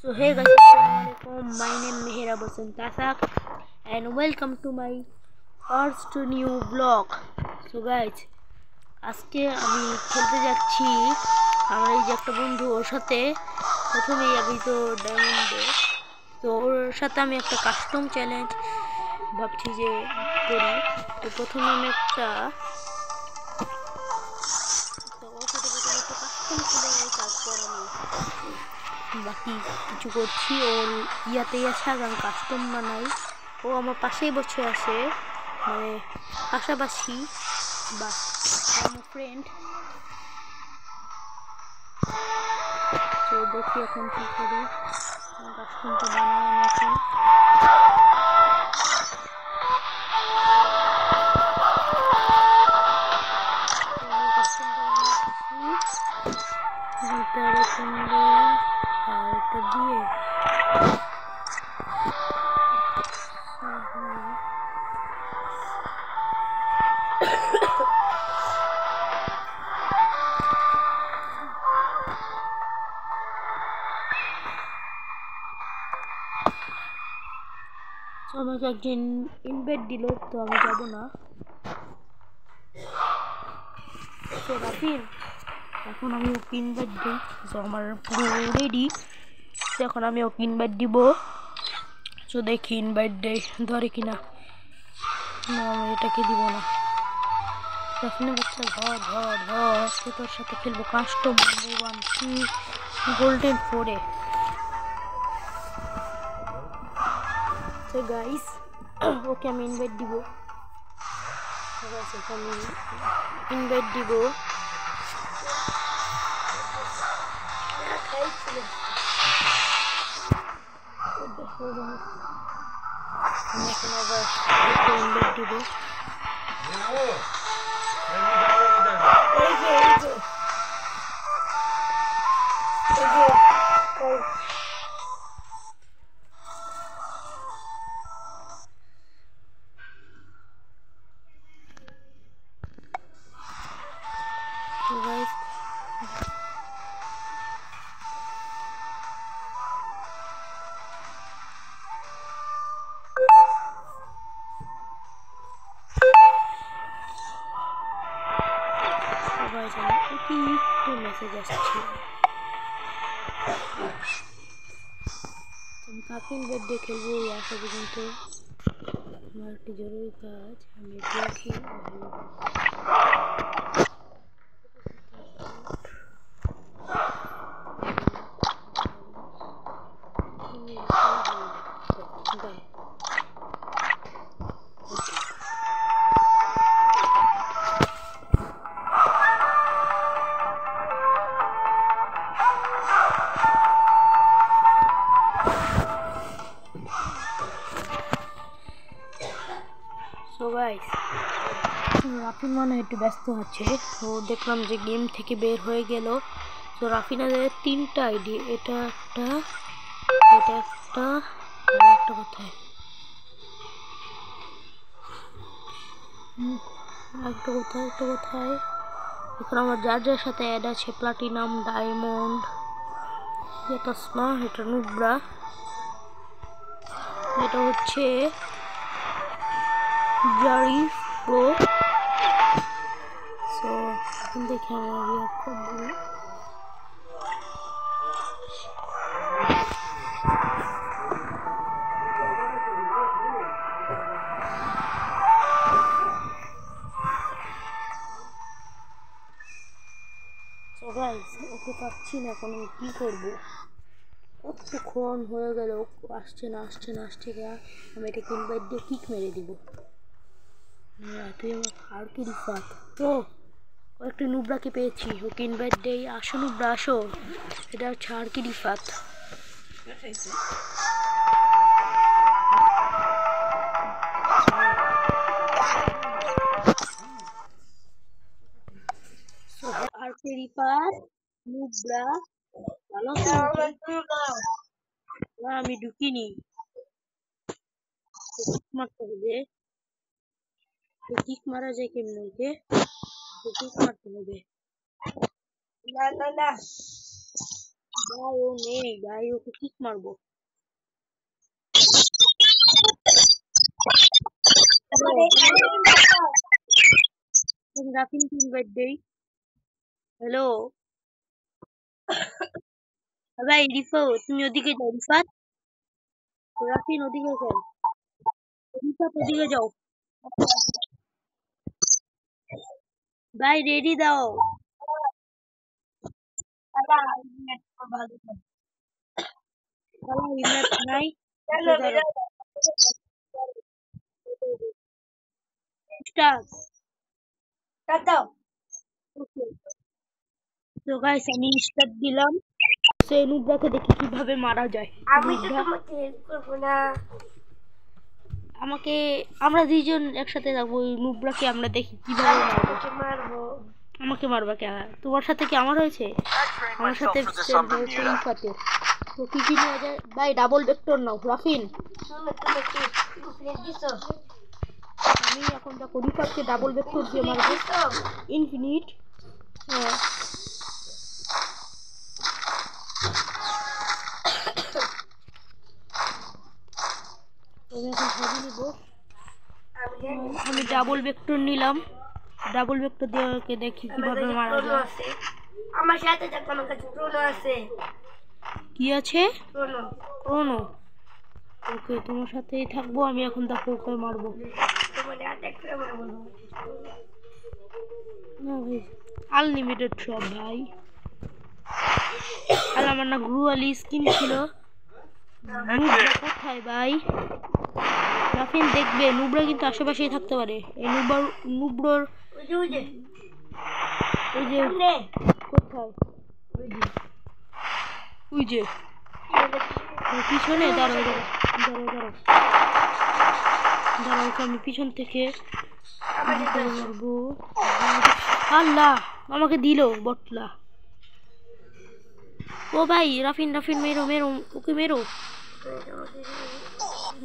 So hey guys, assalamualaikum. My name is Mehra Bosan Tasak and welcome to my first new vlog. So guys, আজকে আমি খেলতে যাচ্ছি আমার এই যে একটা বন্ধু, ওর সাথে প্রথমেই আমি তো ডায়মন্ডে, তো ওর সাথে আমি একটা কাস্টম চ্যালেঞ্জ ভাবছি যে করি। তো প্রথমে আমি একটা কাস্টম করে তারপর আমি বাকি কিছু করছি। ওর ইয়াতেই আছে, আগে আমি কাস্টম বানাই। ও আমার পাশেই বসে আসে, মানে পাশাপাশি বা আমার ফ্রেন্ড। তো দেখি এখন কী করি, কাস্টমটা বানাই আমি এখন। এটা দিয়ে আমাকে একজন ইনভাইট দিল, তো আমি যাব না। তো রাফির এখন আমি ওকে ইনভাইট দিই। তো আমার পুরো রেডি, এখন আমি ওকে ইনভাইট দিব। তো দেখি ইনভাইট দেয়, ধরে কিনা। না, আমি এটাকে দিব না। রাফিনের বাচ্চা ধর ধর ধর, আজকে তোর সাথে খেলবো কাস্টম 1 গোল্ডেন 4-এ। তো গাইস, ওকে আমি ইনভাইট দিব। আমি ইনভাইট দিব। আমি এখন আবার ইনভাইট দিব। guys, সবাই জানে অতিরিক্ত মেসেজ আসছে। আমি কাকে ইনভাইট দিয়ে খেলবো আসা পর্যন্ত আমার একটি জরুরি কাজ, আমি দেখি। সো গাইস, রাফিন মনে একটু ব্যস্ত আছে। তো দেখলাম যে গেম থেকে বের হয়ে গেল। তো রাফিনাদের 3টা আইডি, এটা একটা, এটা একটা, আর একটা কোথায়, একটা কোথায়, একটা কোথায়। এখন আমার যার যার সাথে অ্যাড আছে প্লাটিনাম, ডায়মন্ড, এটা তসমা, এটা নুব্রা, এটা হচ্ছে জারি প্রো। সো এখন দেখি আমরা রিয়াক্ট করবো। সো গাইস, ওকে পাচ্ছি না, এখন আমি কী করবো? কতক্ষণ হয়ে গেল, আসছে না আসছে না আসছে না। আমি এটাকে ইনভাইট দিয়ে কিক মেরে দিব। তুই আমার আর কি রিফাত। ও একটি নুব্রাকে পেয়েছি, ওকে ইনভাইট দেই। আসো নুব্রা আসো, এটা হচ্ছে আর কি রিফাত। আর কি রিফাত, নুব্রা ভালো না, আমি ঢুকিনি। মারতে হবে, কিক মারা যায় কেমন? ওকে কিক মারতে হবে। ভাই ও নেই ভাই, ওকে কিক মারবো। রাফিন কি ইনভাইট দেই? হ্যালো ভাই রিফা, তুমি ওদিকে যাও। রিফাত, রাফিন ওদিকে যাও। রিফাত ওদিকে যাও। ভাই রেডি দাও। ইমরান নাই। স্টার্ট। তো গাইস আমি স্টার্ট দিলাম। সেই নুব্রাকে দেখি কিভাবে মারা যায়। আমি তো তোমাকে হেল্প করব না। আমাকে, আমরা দুইজন একসাথে যাবো। ওই নুব্রাকে আমরা দেখি কিভাবে মারবো। আমাকে মারবা কেন? তোমার সাথে কি আমার হয়েছে? আমার সাথে ইফাতের। তো কি কি নেওয়া যায় ভাই? ডাবল ভেক্টর নাও রাফিন। আমি এখন দেখো রিফাতকে ডাবল ভেক্টর দিয়ে মারবো। ইনফিনিট। হ্যাঁ আমি এখন ভাবি নিব। আমি ডাবল ভেক্টর নিলাম। ডাবল ভেক্টর দিয়ে ওকে দেখি কিভাবে মারা যায়। আমার সাথে থাকো, আমার কাছে প্রোনো আছে। কি আছে? প্রোনো। প্রোনো। ওকে তোমার সাথেই থাকবো। আমি এখন দেখো ওকে মারবো। তোমার অ্যাটাক করে মারবো না ভাই, আনলিমিটেড সব ভাই। আর আমার না গ্রুয়ালি স্কিন ছিল। নুবরা কোথায় ভাই? রাফিন দেখবে নুবরা কিন্তু আশেপাশেই থাকতে পারে। এই নুব্রর ওই যে কোথায়? ওই যে পিছনে। দাঁড়াও দাঁড়াও দাঁড়াও দাঁড়াও দাঁড়াও, ওকে আমি পিছন থেকে মারবো। আল্লাহ আমাকে দিল বটলা। ও ভাই রাফিন, রাফিন মেরো মেরো ওকে মেরো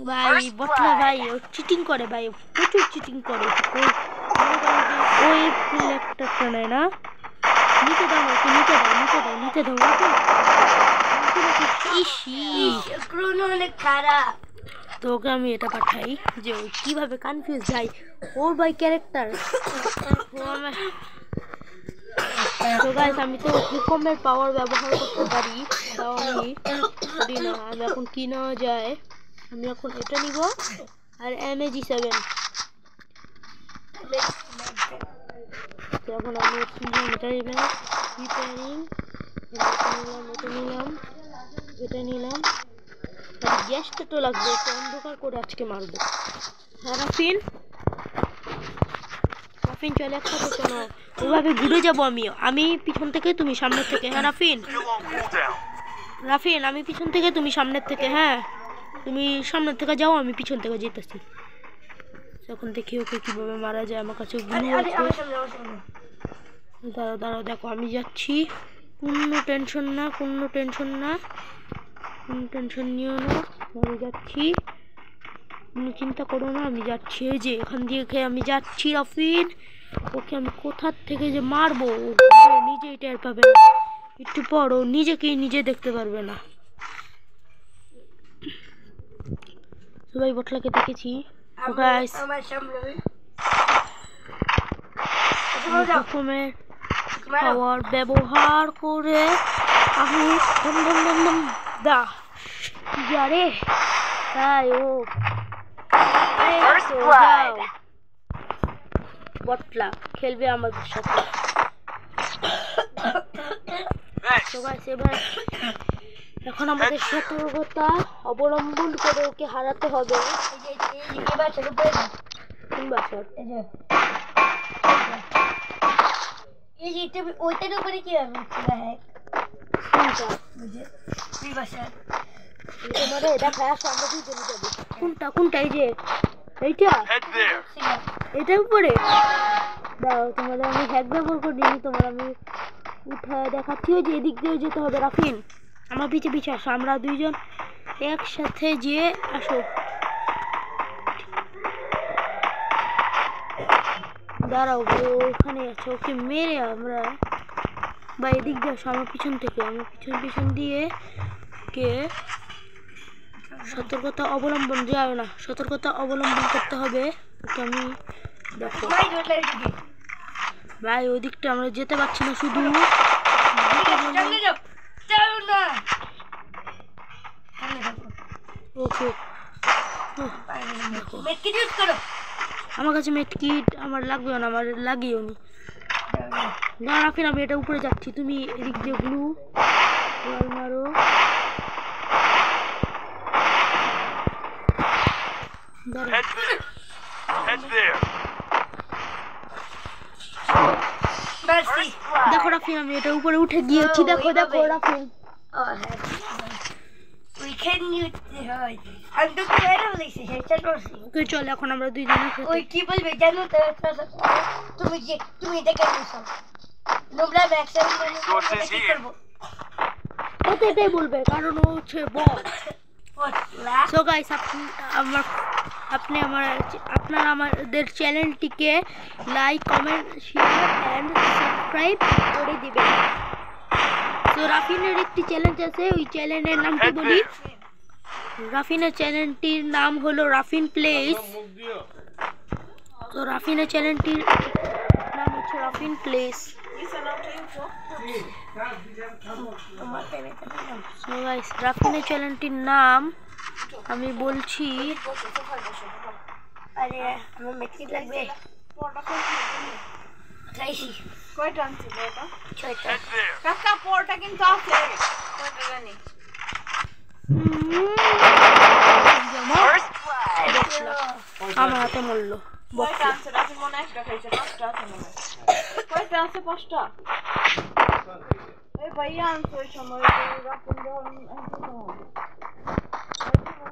ভাই। বটলা ভাই ও চিটিং করে ভাই, প্রচুর চিটিং করে। ওই ল্যাপটপটা নেয় না। নিতে দাও ওকে, নিতে দাও নিতে দাও নিতে দাও। অনেক খারাপ। তো ওকে আমি এটা পাঠাই যে ও কিভাবে কনফিউজ যায় ওর ভাই ক্যারেক্টার। তো গাইস আমি তো ভূকম্পের পাওয়ার ব্যবহার করতে পারি, তাও আমি করি না। আমি এখন কি নেওয়া যায়? আমি এখন এটা নিব আর MAG7। এখন আমি রিপেয়ারিং এটা নিলাম, এটা নিলাম। গ্যাসটা তো লাগবে, অন্ধকার করে আজকে মারবো। হ্যাঁ রাফিন, রাফিন চলে একসাথে চলো। ওইভাবে ঘুরে যাবো আমি পিছন থেকে তুমি সামনের থেকে। হ্যাঁ রাফিন, রাফিন আমি পিছন থেকে তুমি সামনের থেকে। হ্যাঁ তুমি সামনের থেকে যাও, আমি পিছন থেকে যেতেছি। তখন দেখি ওকে কিভাবে মারা যায়। আমার কাছে দাঁড়াও দাঁড়াও দেখো আমি যাচ্ছি। কোনো টেনশন না, কোনো টেনশন না, কোনো টেনশন নিও না। আমি যাচ্ছি, কোনো চিন্তা করো না, আমি যাচ্ছি। এই যে এখান দিয়ে আমি যাচ্ছি রাফিন। ওকে আমি কোথার থেকে যে মারবো নিজেই টের পাবে না। একটু পর ও নিজেকেই নিজে দেখতে পারবে না। সবাই বটলাকে দেখেছি। রকমের পাওয়ার ব্যবহার করে আমি দা যারে তাই ও বটলা খেলবে আমাদের সাথে। এখন আমাদের সতর্কতা অবলম্বন করে ওকে হারাতে হবে। ওইটার উপরে কি হবে? কোনটা কোনটা? এই যে এইটা, এটার উপরে দাও। তোমার আমি হ্যাক ব্যবহার করিনি, তোমার আমি উঠায় দেখাচ্ছি। ওই যে এদিক দিয়ে যেতে হবে রাফিন, আমার পিছে পিছে আসো। আমরা দুইজন একসাথে যেয়ে আসো। দাঁড়াও ওখানে আছে, ওকে মেরে আমরা ভাই এদিক দিয়ে আসো, আমার পিছন থেকে, আমার পিছন দিয়ে কে সতর্কতা অবলম্বন যায় না, সতর্কতা অবলম্বন করতে হবে। ওকে আমি দেখো ভাই ওই দিকটা আমরা যেতে পারছি না, শুধু ওকে আমার কাছে মেটকিট আমার লাগবে না, আমার লাগিও নি না রাফিন, আমি এটা উপরে যাচ্ছি, তুমি এদিক দিয়ে গ্লু মারো। দেখো রাফিন আমি এটা উপরে উঠে গিয়েছি, দেখো দেখো রাফিন। ওকে চল এখন আমরা দুইজনের সাথে ওই কি বলবে জানো তো, তুমি দেখে নিছো নোংরা ম্যাক্সিমাম কি করব, ও তো এটাই বলবে কারণ ও হচ্ছে বস। সো গাইস আপনারা আমাদের চ্যানেলটিকে like comment share and subscribe করে দিবেন। তো রাফিনের একটি চ্যানেল আছে, ওই চ্যানেলের নামটি বলি, রাফিনের চ্যানেলটির নাম হলো রাফিন প্লেস। তো রাফিনের চ্যানেলটির নাম হচ্ছে রাফিন প্লেস। সো গাইস রাফিনের চ্যানেলটির নাম আমি বলছি, আরে আমার মেটকি লাগবে কয়টা আনছি এটা 6টা কাকা পরটা কিন্তু আছে কয়টা জানি আমার হাতে মরলো। কয়টা আছে রাফি মনে একটা খাইছে, 5টা আছে মনে কয়টা আছে 5টা এই ভাইয়া আনছে ওই সময় রাফি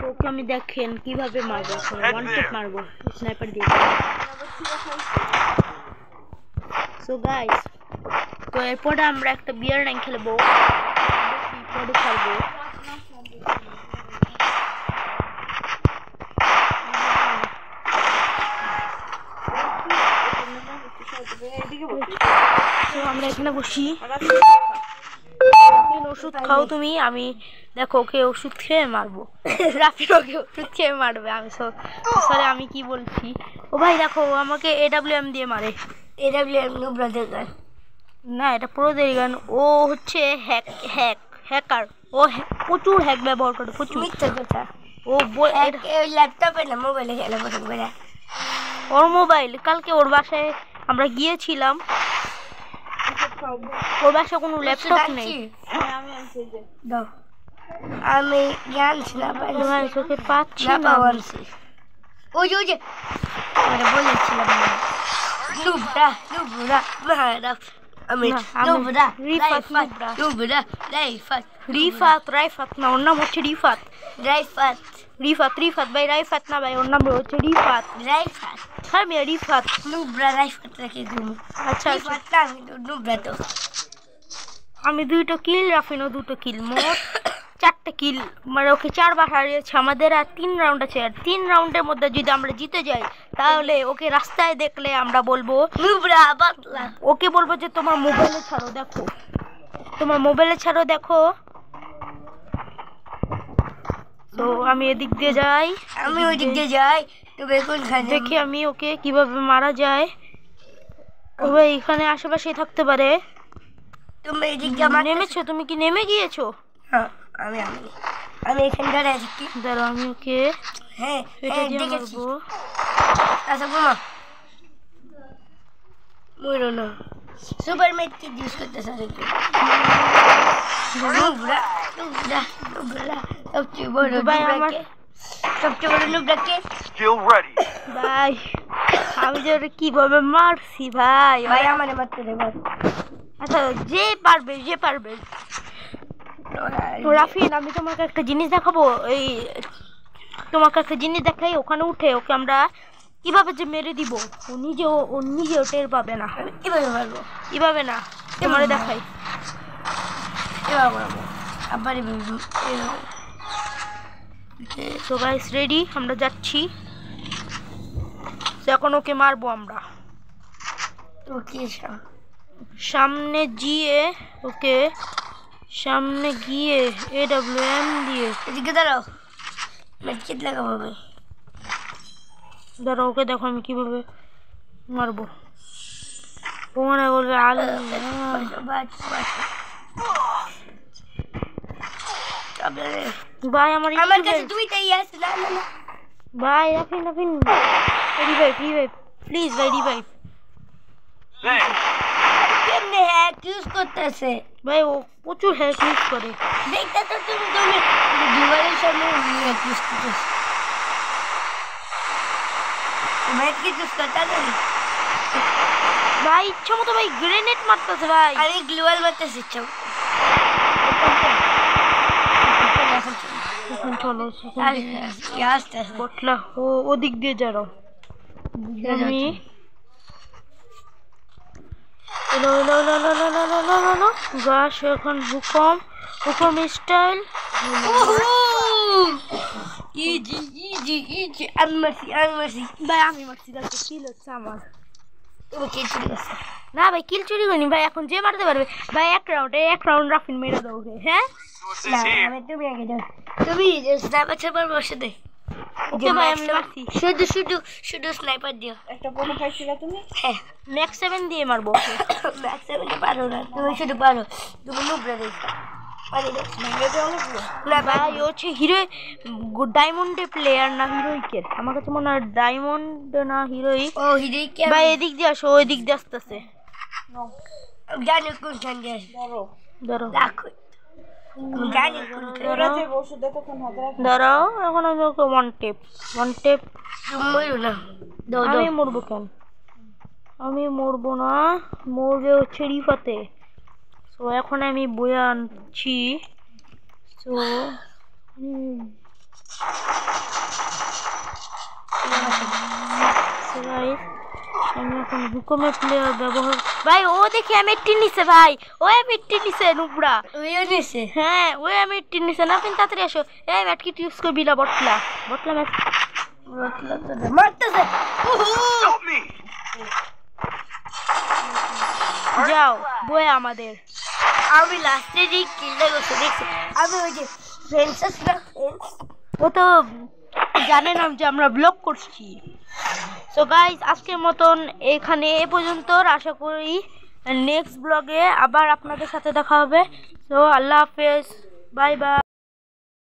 ওকে আমি দেখেন কিভাবে মারবো, ওয়ান ট্যাপ মারবো স্নাইপার দিয়ে। সো গাইস তো এরপরে আমরা একটা বিয়ার র্যাঙ্ক খেলবো, পরে খেলবো। তো আমরা এখানে বসি, ওষুধ খাও তুমি, আমি দেখো ওকে ওষুধ খেয়ে মারবো, রাফির ওকে ওষুধ খেয়ে মারবে। আমি সরি আমি কি বলছি, ও ভাই দেখো আমাকে AWM দিয়ে মারে। AWM নো ব্রাদার গান না এটা প্রোদের গান, ও হচ্ছে হ্যাকার, ও প্রচুর হ্যাক ব্যবহার করে, প্রচুর মিথ্যা কথা। ও ল্যাপটপে না মোবাইলে খেলা পছন্দ করে, ওর মোবাইল। কালকে ওর বাসায় আমরা গিয়েছিলাম, ওর বাসায় কোনো ল্যাপটপ নেই। আমি জানছি না ওকে পাচ্ছি না, ওই যে আমরা বলেছিলাম নুবরা নুবরা মারা আমি নুবরা রাইফাত না, ওর নাম হচ্ছে রিফাত ভাই, রাইফাত না ভাই, ওর নাম হচ্ছে রিফাত। হ্যাঁ মিয়া রিফাত, নুবরা রাইফাত রেখে ঘুমো। আচ্ছা নুবরা তো আমি 2টো কিল, রাফিনও 2টো কিল, মোট 4টে কিল, মানে ওকে 4বার হারিয়েছে। আমাদের আর 3 রাউন্ড আছে, আর 3 রাউন্ডের মধ্যে যদি আমরা জিতে যাই তাহলে ওকে রাস্তায় দেখলে আমরা বলবো নুবরা বাতলা, ওকে বলবো যে তোমার মোবাইলে ছাড়ো, দেখো তোমার মোবাইলে ছাড়ো দেখো। তো আমি এদিক দিয়ে যাই, আমি ওই দিক দিয়ে যাই, তো বেগুন খাই দেখি আমি ওকে কিভাবে মারা যায়। ও ভাই এখানে আশেপাশে থাকতে পারে। তুমি এদিক দিয়ে নেমেছো, তুমি কি নেমে গিয়েছো? হ্যাঁ আমি এখানে দাঁড়িয়ে আছি। দাঁড়াও আমি ওকে হ্যাঁ এটা দিয়ে মারবো। আচ্ছা বোমা মরো না, সুপার মেট কি ইউজ করতে স্যার নুবরা সবচেয়ে বড় নুবরাকে ভাই আমি যে ওটা কিভাবে মারছি ভাই, ভাই আমার মারতে দে ভাই। আচ্ছা যে পারবে রাফিন আমি তোমাকে একটা জিনিস দেখাবো, তোমাকে একটা জিনিস দেখাই, ওখানে উঠে ওকে আমরা কিভাবে যে মেরে দিব, ও নিজেও টের পাবে না। কিভাবে মারবো? কিভাবে না তোমারে দেখাই, এবার মারবো আবার সো গাইস রেডি, আমরা যাচ্ছি, এখন ওকে মারবো আমরা। ওকে সামনে গিয়ে ওকে সামনে গিয়ে AWM দিয়ে এদিকে দাঁড়াও মেডকিট লাগাবো আমি দাঁড়াও ওকে দেখো আমি কিভাবে মারবো ও মনে বলবে আল্লাহ ভাই আমার কাছে দুইটাই আছে না না না ভাই রাফিন রিভাইভ প্লিজ ভাই রিভাইভ কেমনে হ্যাক ইউজ করতেছে ভাই ও প্রচুর হ্যাক ইউজ করে দেখতে তো তুমি ডিভাইসের সামনে হ্যাক ইউজ করতেছে মেডকিট ইউজ করতে জানি ভাই ইচ্ছা মতো ভাই গ্রেনেড মারতেছে ভাই আমি গ্লুয়াল মারতেছি ইচ্ছা চলো আস্তে বটলা ও ওদিক দিয়ে যাও আমি গাছ এখন হুকুম স্টাইল ইজি আমি মারছি ভাই আমি মারছি দেখো কিল হচ্ছে আমার তুমি কি চুরি করছো না ভাই কিল চুরি করিনি ভাই এখন যে মারতে পারবে ভাই এক রাউন্ড রাফিন মেরে দাও ওকে হ্যাঁ না আমি তুমি আগে যাও তুমি স্নাইপার ছাপার বসে দে ওকে ভাই আমি মারছি শুধু স্নাইপার দিও একটা বোন খাইছিলা তুমি হ্যাঁ ম্যাক্স 7 দিয়ে মারবো ম্যাক্স 7 পারো না তুমি শুধু পারো তুমি নুবরে দেখ পারি না ভাই ও হচ্ছে হিরো ডায়মন্ডে প্লেয়ার না হিরোইকের আমার কাছে মনে হয় ডায়মন্ড না হিরোইক ও হিরোইক ভাই এদিক দিয়ে আসো ওই দিক দিয়ে আসতেছে জানি কোন সঙ্গে ধরো রাখো জানি কোন দাঁড়াও এখন আমি ওকে ওয়ান টেপ তুমি মরো না দাও আমি মরবো কেন আমি মরবো না মরবে হচ্ছে রিফাতে তো এখন আমি বয়ে আনছি তো আমি এখন হুকুমের প্লেয়ার ব্যবহার ভাই ও দেখি M18 নিছে ভাই ও M18 নিছে নুবড়া ওইও নিছে হ্যাঁ ও M18 নিছে না কিন্তু তাড়াতাড়ি আসো এই ব্যাটকিট ইউজ করবি না বটলা ম্যাচ মারতেছে যাও বয়ে আমাদের আমি লাস্টে যে কিলটা করতে দেখছি আমি ওই যে ফ্রেন্ডস না ও তো জানে না যে আমরা ব্লগ করছি সো গাইস আজকের মতন এখানে এ পর্যন্ত আশা করি নেক্সট ব্লগে আবার আপনাদের সাথে দেখা হবে সো আল্লাহ হাফেজ বাই বাই